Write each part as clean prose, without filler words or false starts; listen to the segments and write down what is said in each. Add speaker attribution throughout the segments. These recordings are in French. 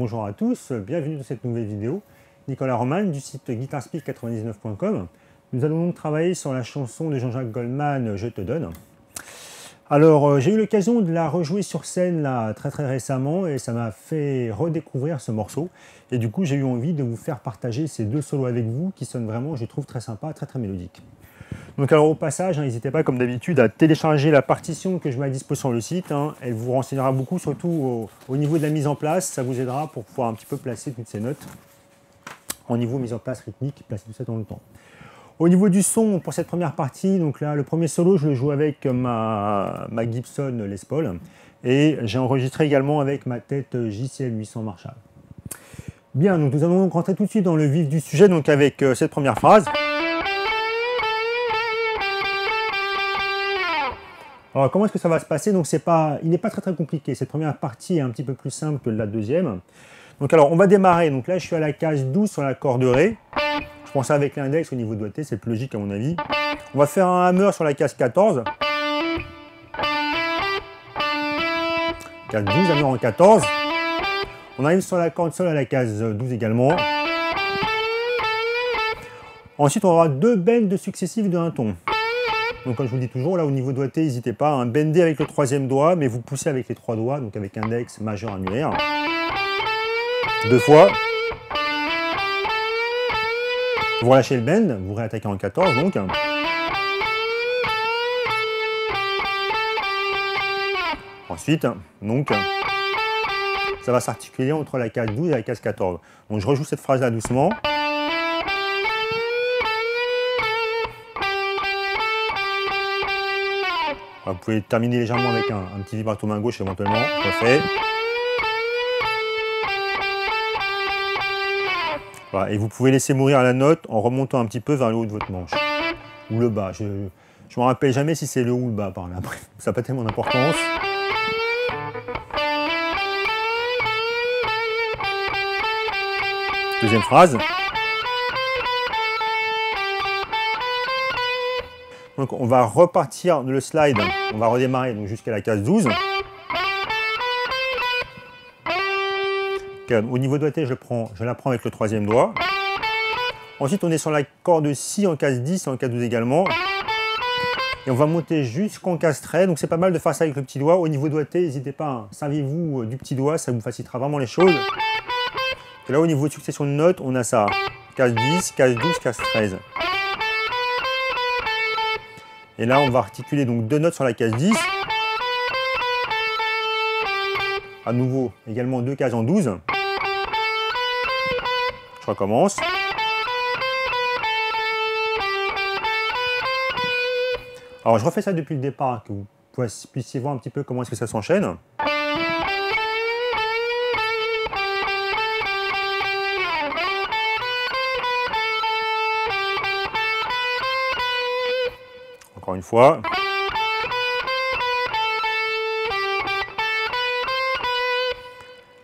Speaker 1: bonjour à tous, bienvenue dans cette nouvelle vidéo. Nicolas Roman du site guitarspeed99.com. Nous allons donc travailler sur la chanson de Jean-Jacques Goldman, Je te donne. Alors j'ai eu l'occasion de la rejouer sur scène là, très récemment et ça m'a fait redécouvrir ce morceau. Et du coup j'ai eu envie de vous faire partager ces deux solos avec vous qui sonnent vraiment, je trouve, très sympa, très mélodiques. Donc alors au passage, n'hésitez pas comme d'habitude à télécharger la partition que je mets à disposition sur le site. Elle vous renseignera beaucoup, surtout au niveau de la mise en place. Ça vous aidera pour pouvoir un petit peu placer toutes ces notes. Au niveau mise en place rythmique, placer tout ça dans le temps. Au niveau du son, pour cette première partie, donc là le premier solo, je le joue avec ma Gibson Les Paul. Et j'ai enregistré également avec ma tête JCL 800 Marshall. Bien, donc nous allons donc rentrer tout de suite dans le vif du sujet, donc avec cette première phrase. Alors comment est-ce que ça va se passer? Donc il n'est pas très compliqué. Cette première partie est un petit peu plus simple que la deuxième. Donc alors on va démarrer. Donc là je suis à la case 12 sur l'accord de Ré. Je prends ça avec l'index au niveau de doigté, c'est plus logique à mon avis. On va faire un hammer sur la case 14. Case 12, hammer en 14. On arrive sur la corde sol à la case 12 également. Ensuite on aura deux bends successifs de un ton. Donc comme je vous dis toujours, là au niveau doigté, n'hésitez pas à un bender avec le troisième doigt, mais vous poussez avec les trois doigts, donc avec index, majeur, annulaire. Deux fois. Vous relâchez le bend, vous réattaquez en 14 donc. Ensuite, donc, ça va s'articuler entre la case 12 et la case 14. Donc je rejoue cette phrase là doucement. Vous pouvez terminer légèrement avec un petit vibrato main gauche éventuellement. Refait. Voilà, et vous pouvez laisser mourir la note en remontant un petit peu vers le haut de votre manche. Ou le bas. Je ne me rappelle jamais si c'est le haut ou le bas par là. Bref, ça n'a pas tellement d'importance. Deuxième phrase. Donc on va repartir de le slide, on va redémarrer jusqu'à la case 12. Okay, au niveau doigté, je la prends avec le troisième doigt. Ensuite on est sur la corde Si en case 10 et en case 12 également. Et on va monter jusqu'en case 13, donc c'est pas mal de faire ça avec le petit doigt. Au niveau doigté, n'hésitez pas, servez-vous du petit doigt, ça vous facilitera vraiment les choses. Et là au niveau de succession de notes, on a ça, case 10, case 12, case 13. Et là, on va articuler donc deux notes sur la case 10. À nouveau, également deux cases en 12. Je recommence. Alors, je refais ça depuis le départ, que vous puissiez voir un petit peu comment est-ce que ça s'enchaîne. Encore une fois.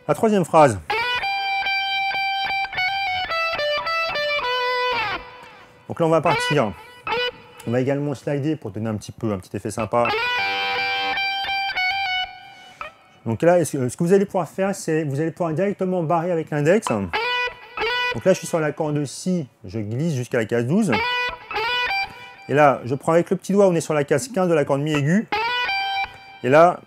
Speaker 1: La troisième phrase. Donc là on va partir. On va également slider pour donner un petit effet sympa. Donc là, ce que vous allez pouvoir faire, c'est vous allez pouvoir directement barrer avec l'index. Donc là je suis sur la corde Si, je glisse jusqu'à la case 12. Et là, je prends avec le petit doigt, on est sur la case 15 de la corde Mi aiguë. Et là,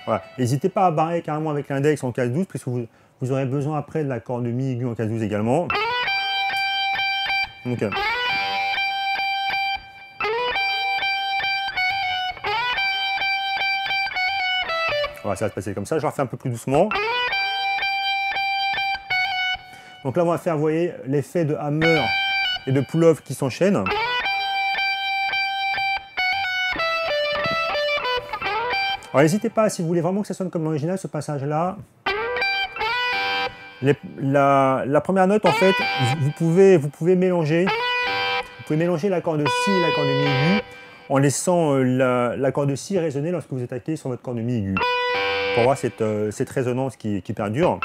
Speaker 1: voilà. N'hésitez pas à barrer carrément avec l'index en case 12, puisque vous aurez besoin après de la corde Mi aiguë en case 12 également. Donc, voilà, ça va se passer comme ça. Je refais un peu plus doucement. Donc là, on va faire, vous voyez, l'effet de hammer et de pull-off qui s'enchaînent. Alors n'hésitez pas, si vous voulez vraiment que ça sonne comme l'original, ce passage-là. La première note, en fait, vous pouvez mélanger. Vous pouvez mélanger la corde Si et la corde Mi aiguë en laissant la corde Si résonner lorsque vous attaquez sur votre corde Mi aiguë. Pour voir cette résonance qui perdure.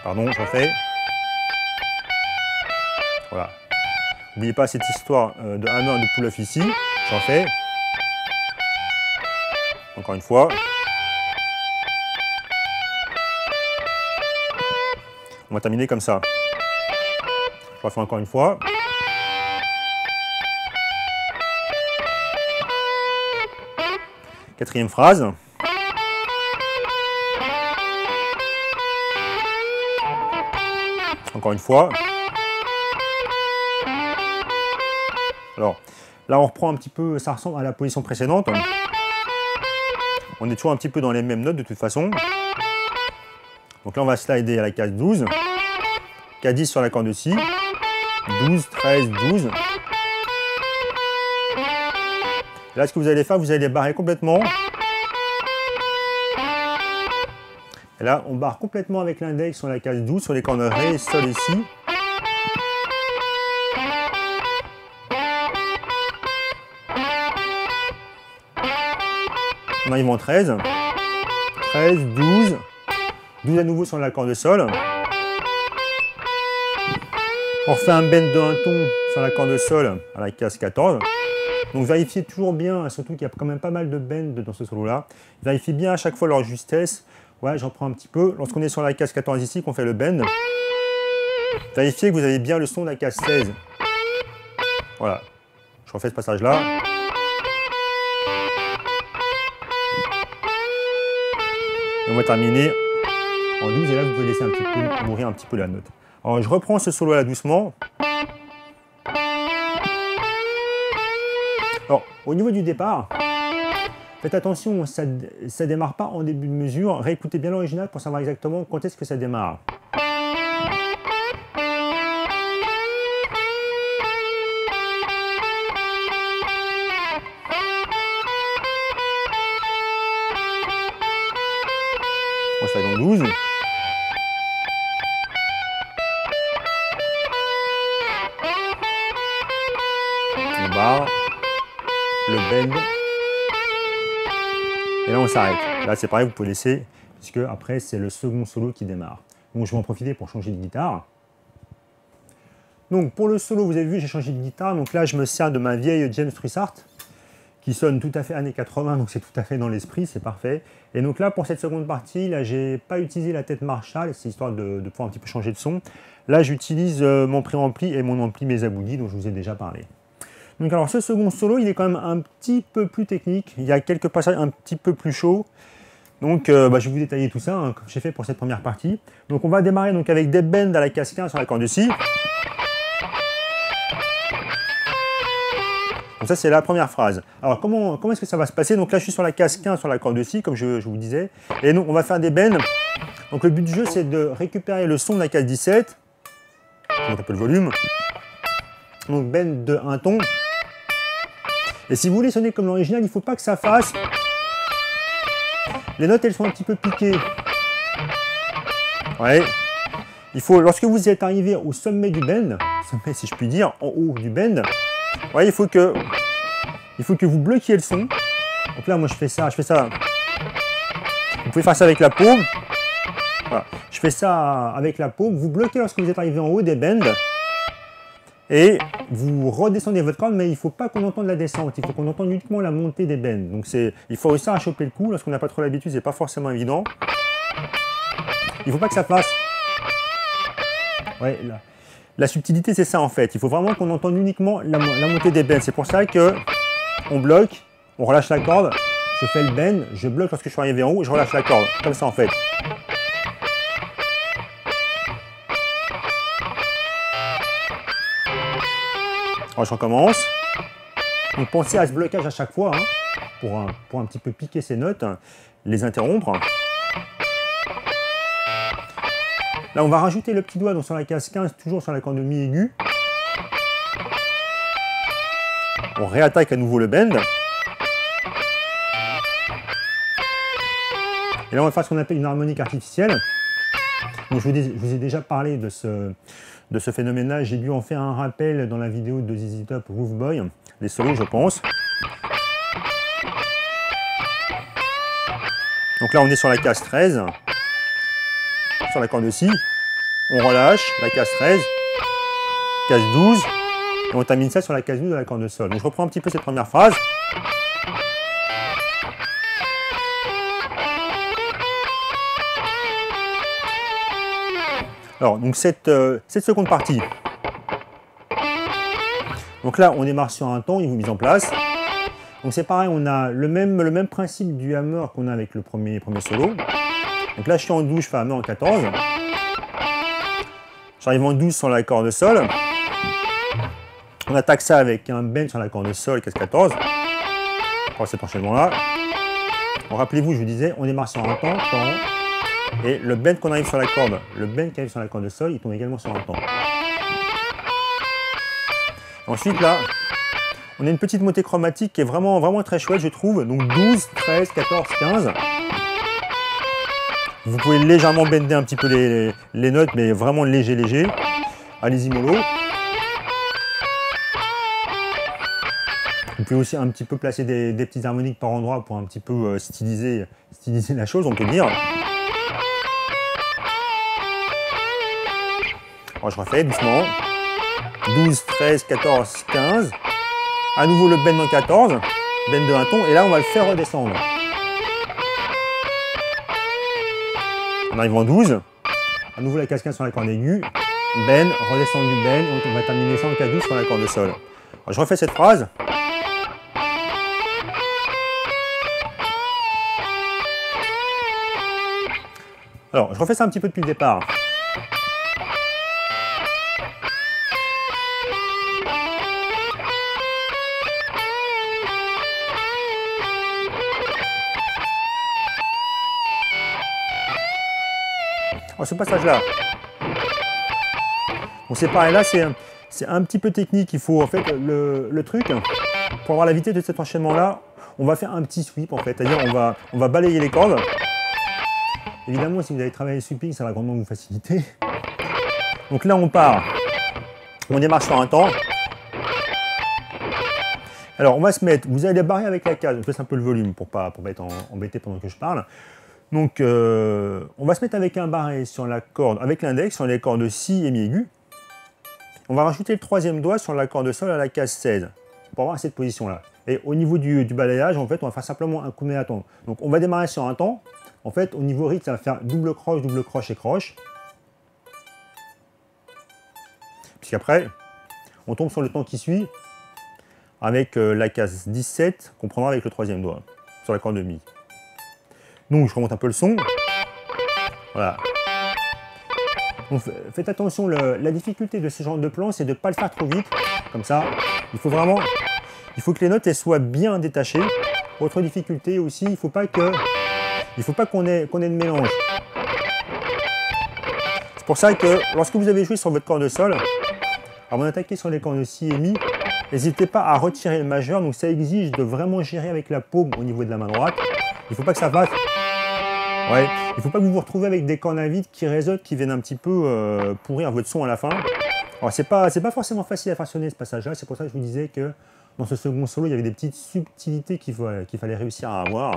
Speaker 1: Pardon, je refais. Voilà. N'oubliez pas cette histoire de hammer et de pull-off ici. J'en fais. Encore une fois. On va terminer comme ça. Je refais encore une fois. Quatrième phrase. Encore une fois. Alors, là on reprend un petit peu, ça ressemble à la position précédente. On est toujours un petit peu dans les mêmes notes de toute façon. Donc là on va slider à la case 12. K10 sur l'accord de Si. 12, 13, 12. Là ce que vous allez faire, vous allez les barrer complètement. Et là on barre complètement avec l'index sur la case 12, sur les cordes Ré, Sol et Si. On arrive en 13, 13, 12, 12 à nouveau sur l'accord de Sol. On refait un bend de un ton sur l'accord de Sol à la case 14. Donc vérifiez toujours bien, surtout qu'il y a quand même pas mal de bend dans ce solo-là. Vérifiez bien à chaque fois leur justesse. Ouais, j'en prends un petit peu. Lorsqu'on est sur la case 14 ici, qu'on fait le bend, vérifiez que vous avez bien le son de la case 16. Voilà, je refais ce passage-là. Et on va terminer en 12 et là vous pouvez laisser un petit peu mourir un petit peu la note. Alors je reprends ce solo là doucement. Alors au niveau du départ, faites attention, ça ne démarre pas en début de mesure. Réécoutez bien l'original pour savoir exactement quand est-ce que ça démarre. On slide en 12. On barre. Le bend. Et là on s'arrête. Là c'est pareil, vous pouvez laisser, puisque après c'est le second solo qui démarre. Donc je vais en profiter pour changer de guitare. Donc pour le solo, vous avez vu, j'ai changé de guitare. Donc là je me sers de ma vieille James Trussart, qui sonne tout à fait années 80, donc c'est tout à fait dans l'esprit, c'est parfait. Et donc là, pour cette seconde partie, là, j'ai pas utilisé la tête Marshall, c'est histoire de pouvoir un petit peu changer de son. Là, j'utilise mon préampli et mon ampli Mesa Boogie, dont je vous ai déjà parlé. Donc alors, ce second solo, il est quand même un petit peu plus technique. Il y a quelques passages un petit peu plus chauds. Donc, je vais vous détailler tout ça, hein, comme j'ai fait pour cette première partie. Donc, on va démarrer donc, avec des bends à la case 15 sur l'accord de Si. Donc ça, c'est la première phrase. Alors, comment est-ce que ça va se passer? Donc là, je suis sur la case 15 sur l'accord de Si, comme je vous disais. Et nous, on va faire des bends. Donc le but du jeu, c'est de récupérer le son de la case 17. Je monte un peu le volume. Donc bend de un ton. Et si vous voulez sonner comme l'original, il ne faut pas que ça fasse... Les notes, elles sont un petit peu piquées. Ouais. Il faut, lorsque vous êtes arrivé au sommet du bend, sommet si je puis dire, en haut du bend, ouais, il faut que vous bloquiez le son. Donc là, moi, je fais ça. Vous pouvez faire ça avec la paume. Voilà. Je fais ça avec la paume. Vous bloquez lorsque vous êtes arrivé en haut des bends. Et vous redescendez votre corde, mais il ne faut pas qu'on entende la descente. Il faut qu'on entende uniquement la montée des bends. Donc il faut réussir à choper le coup. Lorsqu'on n'a pas trop l'habitude, c'est pas forcément évident. Il ne faut pas que ça passe. Ouais, là. La subtilité, c'est ça en fait. Il faut vraiment qu'on entende uniquement la montée des bends. C'est pour ça que on bloque, on relâche la corde, je fais le bend, je bloque lorsque je suis arrivé en haut et je relâche la corde. Comme ça en fait. Alors je recommence. Donc pensez à ce blocage à chaque fois, hein, pour un petit peu piquer ces notes, les interrompre. Là, on va rajouter le petit doigt donc sur la case 15, toujours sur la corde de Mi aigu. On réattaque à nouveau le bend. Et là, on va faire ce qu'on appelle une harmonique artificielle. Donc, je vous ai déjà parlé de ce phénomène-là. J'ai dû en faire un rappel dans la vidéo de ZZ Top Groove Boy, les solos, je pense. Donc là, on est sur la case 13. Sur la corde de Si, on relâche la case 13, case 12, et on termine ça sur la case 12 de la corde de Sol. Donc je reprends un petit peu cette première phrase. Alors, donc cette seconde partie. Donc là, on démarre sur un temps, il vous mise en place. Donc c'est pareil, on a le même principe du hammer qu'on a avec le premier solo. Donc là, je suis en 12, je fais hammer en 14. J'arrive en 12 sur la corde de sol. On attaque ça avec un bend sur la corde de sol, casse 14. Pour cet enchaînement-là. Rappelez-vous, je vous disais, on démarre sur un temps, et le bend qu'on arrive sur la corde, le bend qui arrive sur la corde de sol, il tombe également sur un temps. Ensuite, là, on a une petite montée chromatique qui est vraiment très chouette, je trouve. Donc 12, 13, 14, 15. Vous pouvez légèrement bender un petit peu les notes, mais vraiment léger. Allez-y mollo. Vous pouvez aussi un petit peu placer des petites harmoniques par endroit pour un petit peu styliser la chose, on peut dire. Alors, je refais doucement. 12, 13, 14, 15. À nouveau le bend en 14. Bend de un ton. Et là, on va le faire redescendre. On arrive en 12. À nouveau la cascade sur la corde aiguë. Bend, redescendre du bend. Donc on va terminer ça en K12 sur la corde de sol. Alors, je refais cette phrase. Alors, je refais ça un petit peu depuis le départ. Alors, ce passage-là, bon, c'est pareil, là, c'est un petit peu technique. Il faut, en fait, le truc, pour avoir la vitesse de cet enchaînement-là, on va faire un petit sweep, en fait. C'est-à-dire, on va balayer les cordes. Évidemment, si vous avez travaillé le sweeping, ça va grandement vous faciliter. Donc là, on part. On démarre sur un temps. Alors, on va se mettre... Vous allez débarrer avec la case. Je baisse un peu le volume pour pas être embêté pendant que je parle. Donc, on va se mettre avec un barré sur la corde, avec l'index, sur les cordes si et mi aigu. On va rajouter le troisième doigt sur la corde de sol à la case 16, pour avoir cette position-là. Et au niveau du balayage, en fait, on va faire simplement un coup de main à temps. Donc, on va démarrer sur un temps. En fait, au niveau rythme, ça va faire double croche et croche. Puisqu'après, on tombe sur le temps qui suit, avec la case 17, qu'on prendra avec le troisième doigt, sur la corde de mi. Donc, je remonte un peu le son. Voilà. Donc, faites attention, la difficulté de ce genre de plan, c'est de ne pas le faire trop vite. Comme ça, il faut que les notes elles soient bien détachées. Autre difficulté aussi, il ne faut pas qu'on ait de mélange. C'est pour ça que lorsque vous avez joué sur votre corde de sol, avant d'attaquer sur les cordes de si et mi, n'hésitez pas à retirer le majeur. Donc ça exige de vraiment gérer avec la paume au niveau de la main droite. Il ne faut pas que ça fasse... Ouais, il ne faut pas que vous vous retrouvez avec des cordes à vide qui résonnent, qui viennent un petit peu pourrir votre son à la fin. Alors c'est pas forcément facile à façonner ce passage-là. C'est pour ça que je vous disais que dans ce second solo, il y avait des petites subtilités qu'il fallait réussir à avoir.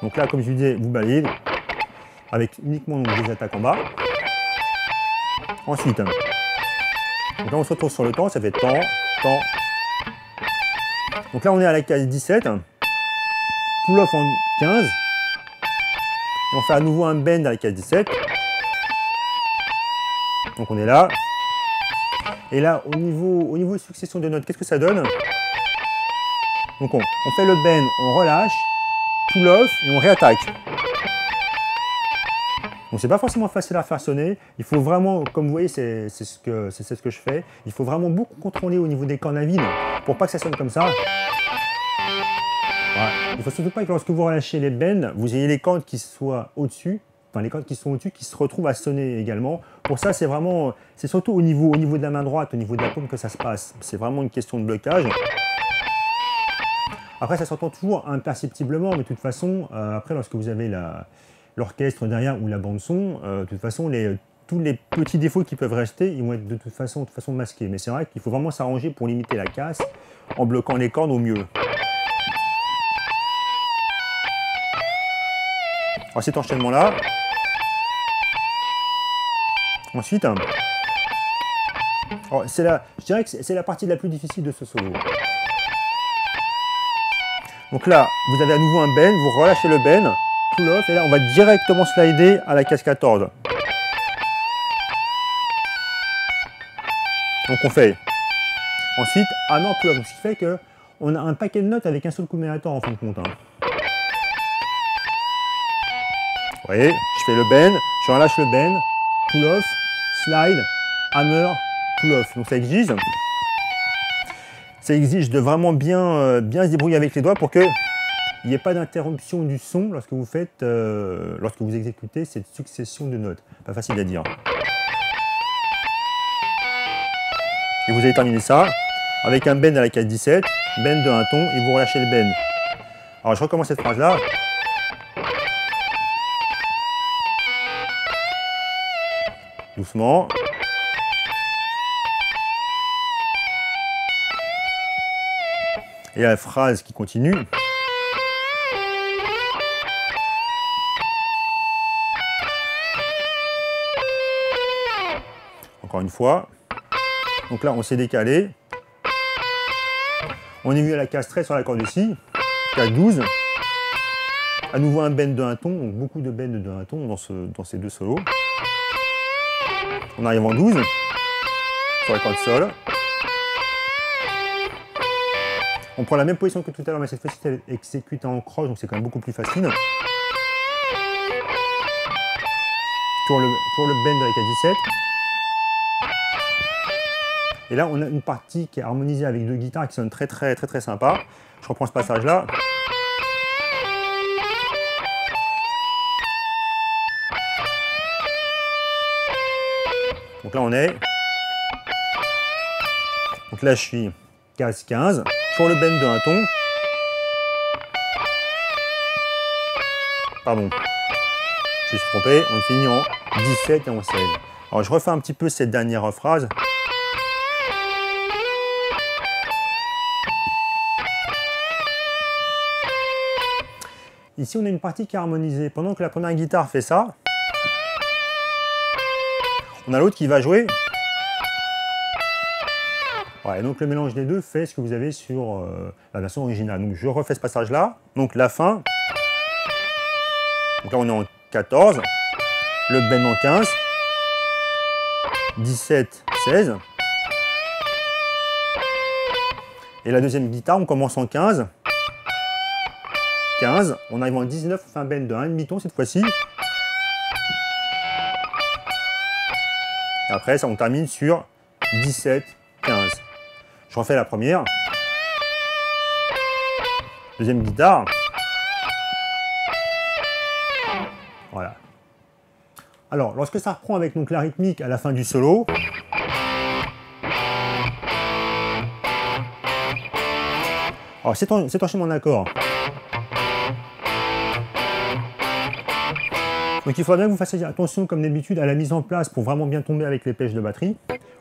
Speaker 1: Donc là, comme je vous disais, vous balayez avec uniquement des attaques en bas. Ensuite, donc là on se retrouve sur le temps, ça fait temps. Donc là on est à la case 17, pull-off en 15, et on fait à nouveau un bend à la case 17. Donc on est là. Et là, au niveau succession de notes, qu'est-ce que ça donne? Donc on fait le bend, on relâche, pull-off et on réattaque. Donc c'est pas forcément facile à faire sonner. Il faut vraiment, comme vous voyez, c'est ce que je fais. Il faut vraiment beaucoup contrôler au niveau des cordes à vide pour pas que ça sonne comme ça. Voilà. Il ne faut surtout pas que lorsque vous relâchez les bends, vous ayez les cordes qui soient au-dessus, enfin les cordes qui sont au-dessus qui se retrouvent à sonner également. Pour ça, c'est surtout au niveau de la main droite, au niveau de la paume que ça se passe. C'est vraiment une question de blocage. Après, ça s'entend toujours imperceptiblement, mais de toute façon, après, lorsque vous avez l'orchestre derrière ou la bande son, de toute façon, tous les petits défauts qui peuvent rester, ils vont être de toute façon masqués. Mais c'est vrai qu'il faut vraiment s'arranger pour limiter la casse en bloquant les cordes au mieux. Alors cet enchaînement-là, ensuite, je dirais que c'est la partie la plus difficile de ce solo. Donc là, vous avez à nouveau un bend, vous relâchez le bend, pull off, et là on va directement slider à la case 14. Donc on fait ensuite hammer pull off, donc ce qui fait qu'on a un paquet de notes avec un seul coup de médiator en fin de compte. Hein. Vous voyez, je fais le bend, je relâche le bend, pull off, slide, hammer, pull off. Donc ça exige de vraiment bien se débrouiller avec les doigts pour qu'il n'y ait pas d'interruption du son lorsque vous faites, lorsque vous exécutez cette succession de notes. Pas facile à dire. Et vous allez terminer ça avec un bend à la case 17, bend de un ton et vous relâchez le bend. Alors je recommence cette phrase là. Doucement. Et la phrase qui continue. Encore une fois. Donc là, on s'est décalé. On est venu à la case 13 sur l'accord de Si. Case 12. À nouveau un bend de un ton. Donc beaucoup de bends de un ton dans ces deux solos. On arrive en 12. Sur l'accord de Sol. On prend la même position que tout à l'heure, mais cette fois-ci, elle est exécutée en croche, donc c'est quand même beaucoup plus facile. Toujours le bend avec la 17. Et là, on a une partie qui est harmonisée avec deux guitares qui sonne très sympa. Je reprends ce passage-là. Donc là, on est. Donc là, je suis case 15. Sur le bend de un ton. Pardon. Je me suis trompé. On finit en 17 et en 16. Alors, je refais un petit peu cette dernière phrase. Ici, on a une partie qui est harmonisée. Pendant que la première guitare fait ça, on a l'autre qui va jouer. Ouais, donc le mélange des deux fait ce que vous avez sur la version originale. Donc je refais ce passage-là. Donc la fin. Donc là, on est en 14. Le bend en 15. 17, 16. Et la deuxième guitare, on commence en 15. 15, on arrive en 19, on fait un bend de 1 demi-ton cette fois-ci. Et après, ça, on termine sur 17, 15. Je refais la première. Deuxième guitare. Voilà. Alors, lorsque ça reprend avec donc la rythmique à la fin du solo, alors cet enchaînement d'accords. Donc il faudra bien que vous fassiez attention comme d'habitude à la mise en place pour vraiment bien tomber avec les pêches de batterie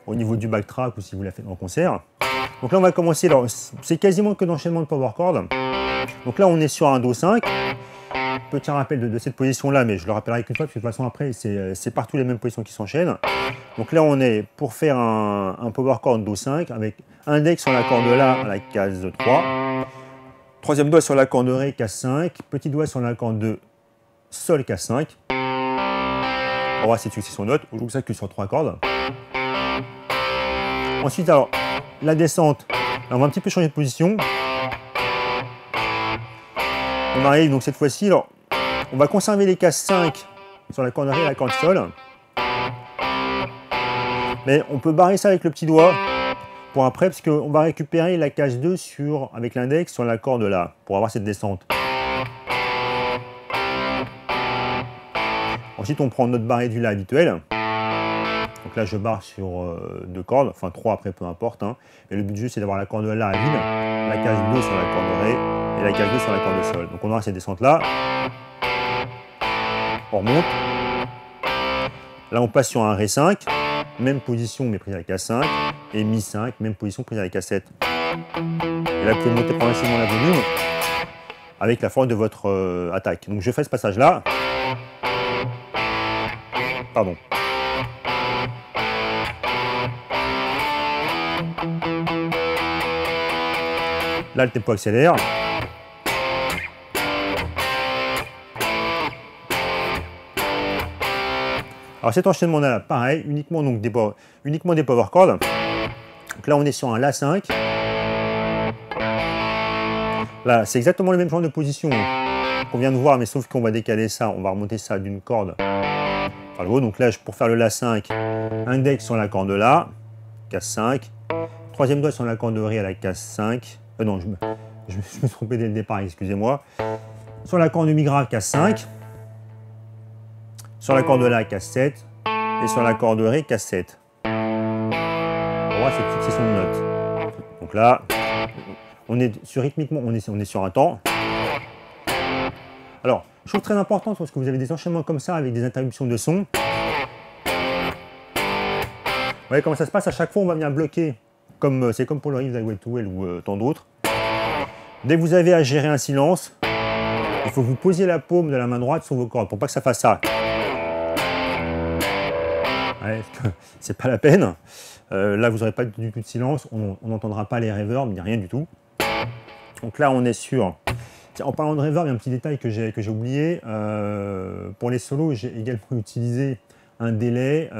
Speaker 1: au niveau du backtrack ou si vous la faites en concert. Donc là on va commencer, c'est quasiment que d'enchaînement de power chord. Donc là on est sur un Do 5. Petit rappel de cette position là, mais je le rappellerai qu'une fois parce que de toute façon après c'est partout les mêmes positions qui s'enchaînent. Donc là on est pour faire un power chord Do 5 avec index sur l'accord de La à la case 3. Troisième doigt sur l'accord de Ré, case 5. Petit doigt sur l'accord de Sol, case 5. On va voir cette succession de notes. On joue ça que sur 3 cordes. Ensuite, alors, la descente. Là, on va un petit peu changer de position. On arrive donc cette fois-ci. On va conserver les cases 5 sur la corde Ré et la corde Sol. Mais on peut barrer ça avec le petit doigt pour après, parce qu'on va récupérer la case 2 avec l'index sur la corde La pour avoir cette descente. Ensuite, on prend notre barré du La habituel. Donc là, je barre sur 2 cordes, enfin 3 après, peu importe. Hein. Et le but du jeu, c'est d'avoir la corde La à vide, la case 2 sur la corde Ré et la case 2 sur la corde Sol. Donc on aura cette descente-là. On remonte. Là, on passe sur un Ré 5. Même position, mais prise à la case 5. Et Mi 5, même position, prise à la case 7. Et là, vous pouvez monter progressivement la volume avec la forme de votre attaque. Donc je fais ce passage-là. Pardon. Là, le tempo accélère. Alors cet enchaînement-là, pareil, uniquement des power chords. Donc là, on est sur un La5. Là, c'est exactement le même genre de position qu'on vient de voir, mais sauf qu'on va décaler ça, on va remonter ça d'une corde par le haut. Donc là, pour faire le La5, index sur la corde La, casse 5. Troisième doigt sur la corde Ré à la casse 5. Non, je me suis trompé dès le départ, excusez-moi. Sur la corde Mi grave, casse 5. Sur la corde La, casse 7. Et sur la corde Ré, casse 7. On voit cette succession de notes. Donc là, on est sur rythmiquement, on est sur un temps. Alors, chose très importante, lorsque vous avez des enchaînements comme ça avec des interruptions de son. Vous voyez comment ça se passe, à chaque fois on va venir bloquer, c'est comme pour le riff d'Highway to Hell ou tant d'autres. Dès que vous avez à gérer un silence, il faut que vous posiez la paume de la main droite sur vos cordes pour pas que ça fasse ça. Ouais, c'est pas la peine. Là, vous n'aurez pas du tout de silence, on n'entendra pas les reverbs, ni rien du tout. Donc là, on est sur... Tiens, en parlant de reverb, il y a un petit détail que j'ai oublié. Pour les solos, j'ai également utilisé un délai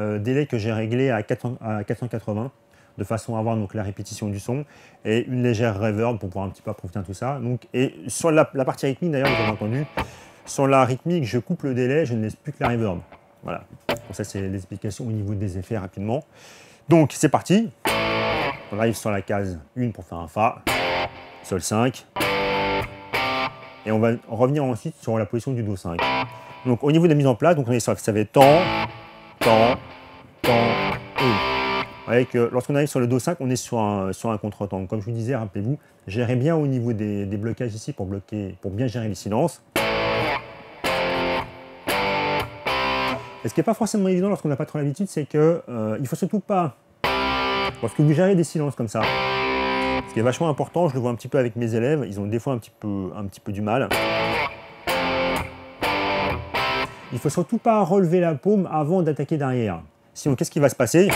Speaker 1: que j'ai réglé à 480, de façon à avoir donc, la répétition du son, et une légère reverb pour pouvoir un petit peu approfondir tout ça. Donc, et sur la partie rythmique, d'ailleurs, vous avez entendu, sur la rythmique, je coupe le délai, je ne laisse plus que la reverb. Voilà. Donc ça, c'est l'explication au niveau des effets rapidement. Donc, c'est parti. On arrive sur la case 1 pour faire un Fa, Sol 5. Et on va revenir ensuite sur la position du Do 5. Donc, au niveau de la mise en place, donc on est sur, ça va être temps, et. Vous voyez que lorsqu'on arrive sur le Do 5, on est sur un contretemps. Comme je vous disais, rappelez-vous, gérez bien au niveau des blocages ici pour bien gérer les silences. Et ce qui n'est pas forcément évident lorsqu'on n'a pas trop l'habitude, c'est que il ne faut surtout pas, lorsque vous gérez des silences comme ça, ce qui est vachement important, je le vois un petit peu avec mes élèves, ils ont des fois un petit peu du mal. Il ne faut surtout pas relever la paume avant d'attaquer derrière. Sinon, qu'est-ce qui va se passer?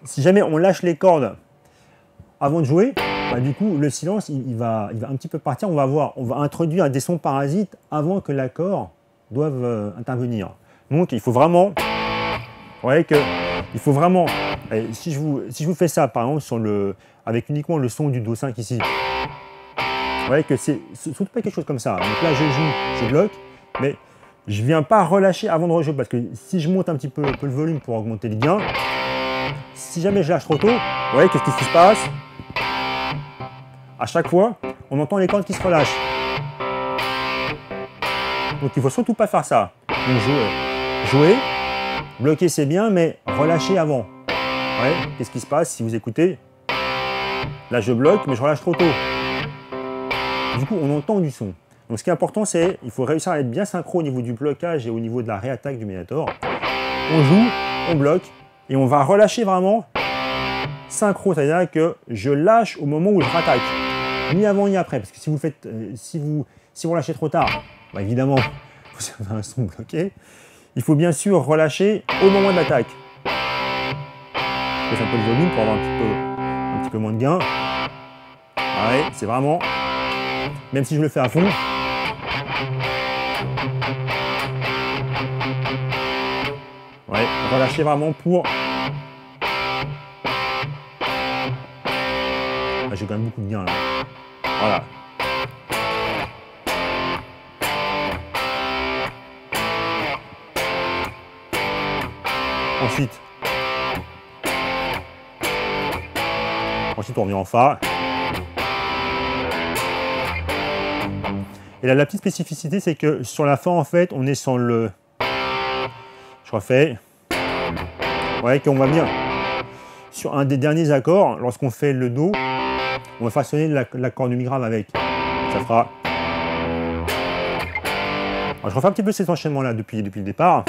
Speaker 1: Si jamais on lâche les cordes avant de jouer, bah, du coup, le silence, il va un petit peu partir. On va introduire des sons parasites avant que l'accord doive intervenir. Donc, il faut vraiment... Vous voyez que il faut vraiment... Si je vous fais ça, par exemple, avec uniquement le son du Do 5 ici, vous voyez que c'est surtout pas quelque chose comme ça. Donc là, je joue, je bloque, mais je ne viens pas relâcher avant de rejouer, parce que si je monte un petit peu le volume pour augmenter les gains, si jamais je lâche trop tôt, vous voyez qu'est-ce qui se passe? À chaque fois, on entend les cordes qui se relâchent. Donc il ne faut surtout pas faire ça. Donc jouer, bloquer c'est bien, mais relâcher avant. Ouais, qu'est-ce qui se passe si vous écoutez? Là je bloque, mais je relâche trop tôt. Du coup, on entend du son. Donc ce qui est important, c'est qu'il faut réussir à être bien synchro au niveau du blocage et au niveau de la réattaque du Médiator. On joue, on bloque, et on va relâcher vraiment synchro, c'est-à-dire que je lâche au moment où je rattaque. Ni avant ni après, parce que si vous lâchez trop tard, bah évidemment, vous avez un son bloqué. Il faut bien sûr relâcher au moment de l'attaque. Je baisse un peu le volume pour avoir un petit peu moins de gain. Ouais, c'est vraiment, même si je le fais à fond, ouais, relâchez vraiment pour... Ah, j'ai quand même beaucoup de gain là. Voilà. Ensuite, on revient en Fa. Et là, la petite spécificité, c'est que sur la Fa, en fait, on est sur le... Je refais. Vous voyez qu'on va venir sur un des derniers accords, lorsqu'on fait le Do, on va façonner l'accord de Mi grave avec. Ça fera... Alors, je refais un petit peu cet enchaînement-là depuis le départ.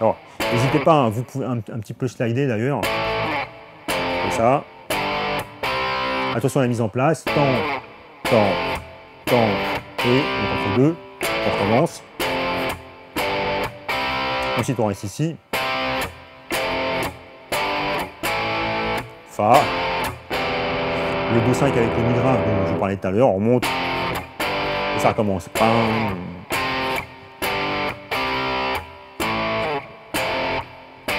Speaker 1: Alors, n'hésitez pas, hein, vous pouvez un petit peu slider d'ailleurs. Comme ça. Attention à la mise en place. Temps, et donc entre deux, on recommence. Ensuite, on reste ici. Fa. Le Do 5 avec le Mi grave dont je vous parlais tout à l'heure, on monte. Et ça recommence.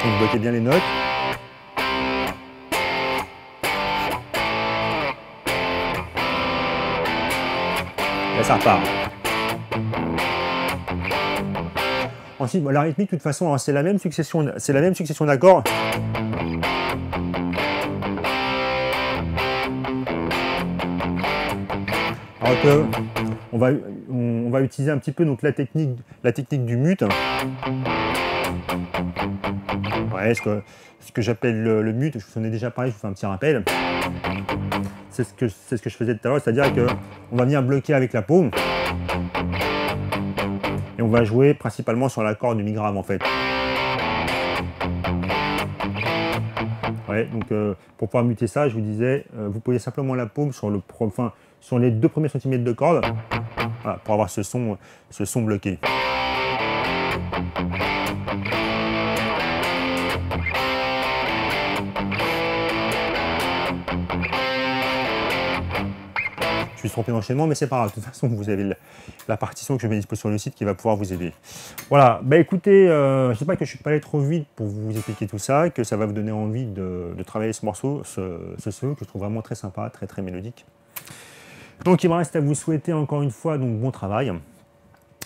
Speaker 1: Donc bloquez bien les notes. Là, ça repart. Ensuite, la rythmique, de toute façon, c'est la même succession d'accords. Alors que on va utiliser un petit peu donc, la technique du mute. Ouais, ce que j'appelle le mute, je vous en ai déjà parlé, je vous fais un petit rappel. C'est ce que je faisais tout à l'heure, c'est-à-dire qu'on va venir bloquer avec la paume. Et on va jouer principalement sur l'accord du mi grave en fait. Ouais, donc pour pouvoir muter ça, je vous disais, vous posez simplement la paume sur les 2 premiers centimètres de corde, voilà, pour avoir ce son bloqué. Je me suis trompé d'enchaînement, mais c'est pas grave. De toute façon, vous avez la partition que je mets dispo sur le site qui va pouvoir vous aider. Voilà, bah écoutez, j'espère que je suis pas allé trop vite pour vous expliquer tout ça, que ça va vous donner envie de travailler ce morceau, ce solo que je trouve vraiment très sympa, très très mélodique. Donc il me reste à vous souhaiter encore une fois donc bon travail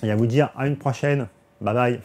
Speaker 1: et à vous dire à une prochaine. Bye bye.